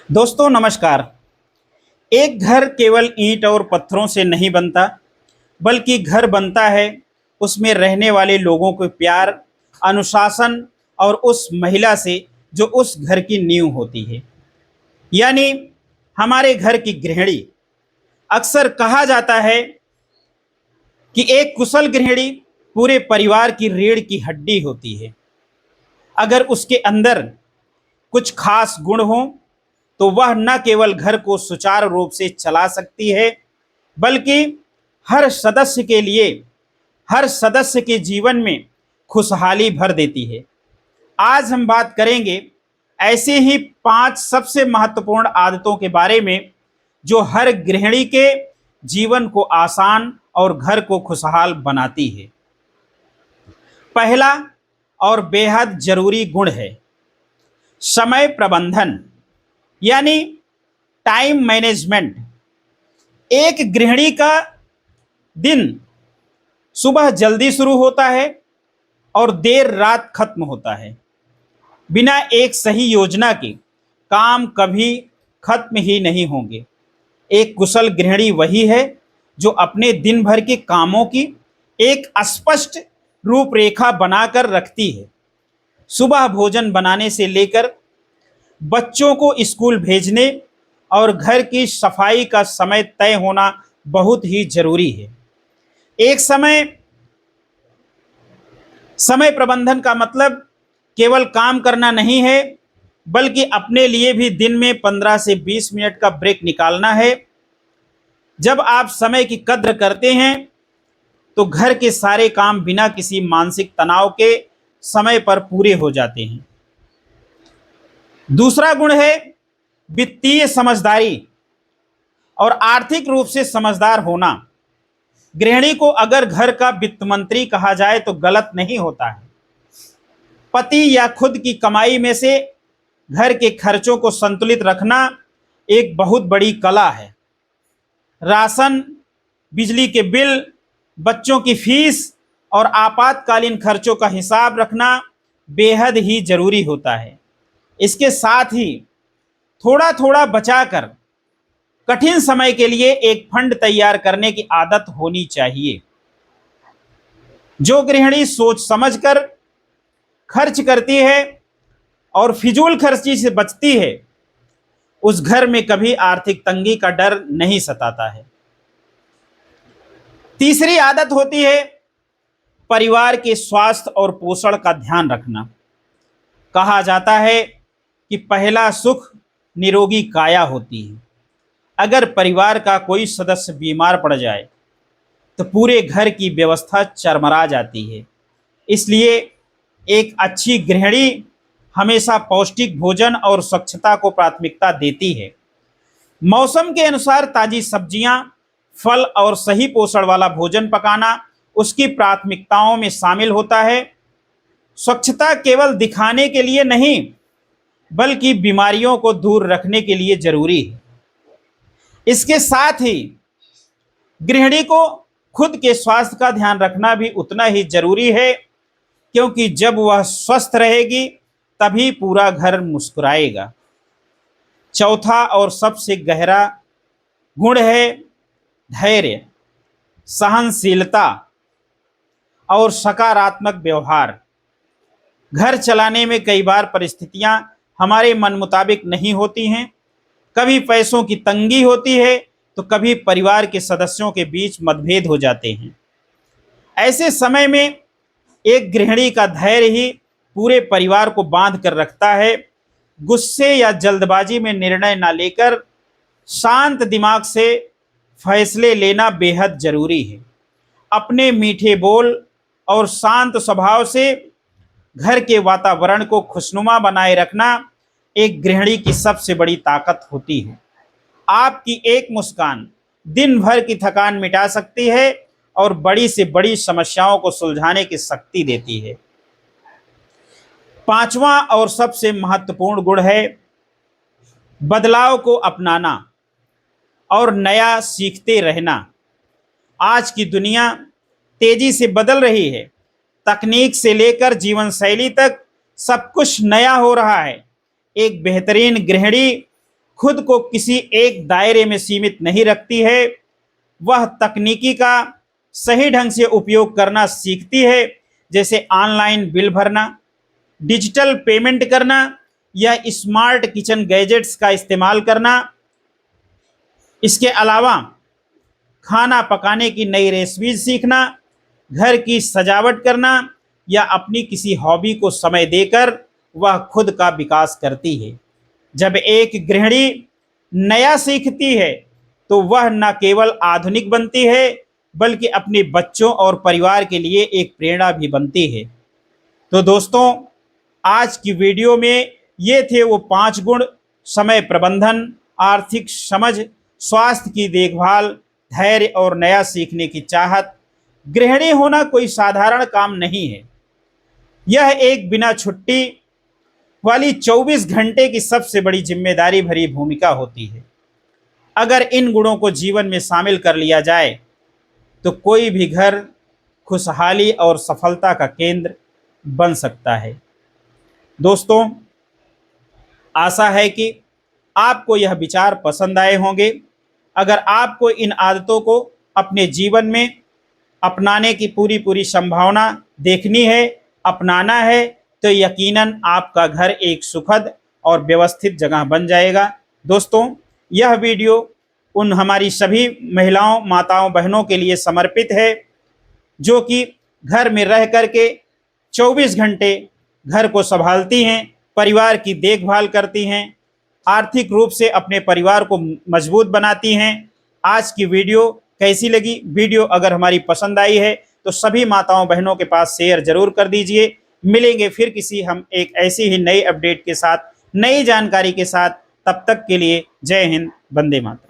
दोस्तों नमस्कार। एक घर केवल ईंट और पत्थरों से नहीं बनता, बल्कि घर बनता है उसमें रहने वाले लोगों को प्यार, अनुशासन और उस महिला से जो उस घर की नींव होती है, यानी हमारे घर की गृहिणी। अक्सर कहा जाता है कि एक कुशल गृहिणी पूरे परिवार की रीढ़ की हड्डी होती है। अगर उसके अंदर कुछ खास गुण हों तो वह न केवल घर को सुचारू रूप से चला सकती है, बल्कि हर सदस्य के लिए, हर सदस्य के जीवन में खुशहाली भर देती है। आज हम बात करेंगे ऐसे ही 5 सबसे महत्वपूर्ण आदतों के बारे में जो हर गृहिणी के जीवन को आसान और घर को खुशहाल बनाती है। पहला और बेहद जरूरी गुण है समय प्रबंधन, यानी टाइम मैनेजमेंट। एक गृहिणी का दिन सुबह जल्दी शुरू होता है और देर रात खत्म होता है। बिना एक सही योजना के काम कभी खत्म ही नहीं होंगे। एक कुशल गृहिणी वही है जो अपने दिन भर के कामों की एक स्पष्ट रूपरेखा बनाकर रखती है। सुबह भोजन बनाने से लेकर बच्चों को स्कूल भेजने और घर की सफाई का समय तय होना बहुत ही जरूरी है। एक समय प्रबंधन का मतलब केवल काम करना नहीं है, बल्कि अपने लिए भी दिन में 15 से 20 मिनट का ब्रेक निकालना है। जब आप समय की कद्र करते हैं तो घर के सारे काम बिना किसी मानसिक तनाव के समय पर पूरे हो जाते हैं। दूसरा गुण है वित्तीय समझदारी और आर्थिक रूप से समझदार होना। गृहिणी को अगर घर का वित्त मंत्री कहा जाए तो गलत नहीं होता है। पति या खुद की कमाई में से घर के खर्चों को संतुलित रखना एक बहुत बड़ी कला है। राशन, बिजली के बिल, बच्चों की फीस और आपातकालीन खर्चों का हिसाब रखना बेहद ही जरूरी होता है। इसके साथ ही थोड़ा थोड़ा बचाकर कठिन समय के लिए एक फंड तैयार करने की आदत होनी चाहिए। जो गृहिणी सोच समझकर खर्च करती है और फिजूल खर्ची से बचती है, उस घर में कभी आर्थिक तंगी का डर नहीं सताता है। तीसरी आदत होती है परिवार के स्वास्थ्य और पोषण का ध्यान रखना। कहा जाता है कि पहला सुख निरोगी काया होती है। अगर परिवार का कोई सदस्य बीमार पड़ जाए तो पूरे घर की व्यवस्था चरमरा जाती है। इसलिए एक अच्छी गृहिणी हमेशा पौष्टिक भोजन और स्वच्छता को प्राथमिकता देती है। मौसम के अनुसार ताजी सब्जियां, फल और सही पोषण वाला भोजन पकाना उसकी प्राथमिकताओं में शामिल होता है। स्वच्छता केवल दिखाने के लिए नहीं, बल्कि बीमारियों को दूर रखने के लिए जरूरी है। इसके साथ ही गृहिणी को खुद के स्वास्थ्य का ध्यान रखना भी उतना ही जरूरी है, क्योंकि जब वह स्वस्थ रहेगी तभी पूरा घर मुस्कुराएगा। चौथा और सबसे गहरा गुण है धैर्य, सहनशीलता और सकारात्मक व्यवहार। घर चलाने में कई बार परिस्थितियां हमारे मन मुताबिक नहीं होती हैं। कभी पैसों की तंगी होती है तो कभी परिवार के सदस्यों के बीच मतभेद हो जाते हैं। ऐसे समय में एक गृहिणी का धैर्य ही पूरे परिवार को बांध कर रखता है। गुस्से या जल्दबाजी में निर्णय ना लेकर शांत दिमाग से फैसले लेना बेहद जरूरी है। अपने मीठे बोल और शांत स्वभाव से घर के वातावरण को खुशनुमा बनाए रखना एक गृहिणी की सबसे बड़ी ताकत होती है। आपकी एक मुस्कान दिन भर की थकान मिटा सकती है और बड़ी से बड़ी समस्याओं को सुलझाने की शक्ति देती है। पांचवा और सबसे महत्वपूर्ण गुण है बदलाव को अपनाना और नया सीखते रहना। आज की दुनिया तेजी से बदल रही है। तकनीक से लेकर जीवन शैली तक सब कुछ नया हो रहा है। एक बेहतरीन गृहिणी खुद को किसी एक दायरे में सीमित नहीं रखती है, वह तकनीकी का सही ढंग से उपयोग करना सीखती है, जैसे ऑनलाइन बिल भरना, डिजिटल पेमेंट करना या स्मार्ट किचन गैजेट्स का इस्तेमाल करना। इसके अलावा खाना पकाने की नई रेसिपी सीखना, घर की सजावट करना या अपनी किसी हॉबी को समय देकर वह खुद का विकास करती है। जब एक गृहिणी नया सीखती है तो वह न केवल आधुनिक बनती है बल्कि अपने बच्चों और परिवार के लिए एक प्रेरणा भी बनती है। तो दोस्तों, आज की वीडियो में ये थे वो 5 गुण: समय प्रबंधन, आर्थिक समझ, स्वास्थ्य की देखभाल, धैर्य और नया सीखने की चाहत। गृहिणी होना कोई साधारण काम नहीं है, यह एक बिना छुट्टी वाली 24 घंटे की सबसे बड़ी जिम्मेदारी भरी भूमिका होती है। अगर इन गुणों को जीवन में शामिल कर लिया जाए तो कोई भी घर खुशहाली और सफलता का केंद्र बन सकता है। दोस्तों, आशा है कि आपको यह विचार पसंद आए होंगे। अगर आपको इन आदतों को अपने जीवन में अपनाने की पूरी संभावना देखनी है, अपनाना है, तो यकीनन आपका घर एक सुखद और व्यवस्थित जगह बन जाएगा। दोस्तों, यह वीडियो उन हमारी सभी महिलाओं, माताओं, बहनों के लिए समर्पित है जो कि घर में रह कर के 24 घंटे घर को संभालती हैं, परिवार की देखभाल करती हैं, आर्थिक रूप से अपने परिवार को मजबूत बनाती हैं। आज की वीडियो कैसी लगी? वीडियो अगर हमारी पसंद आई है तो सभी माताओं बहनों के पास शेयर जरूर कर दीजिए। मिलेंगे फिर किसी हम एक ऐसी ही नई अपडेट के साथ, नई जानकारी के साथ। तब तक के लिए जय हिंद, वंदे मातरम।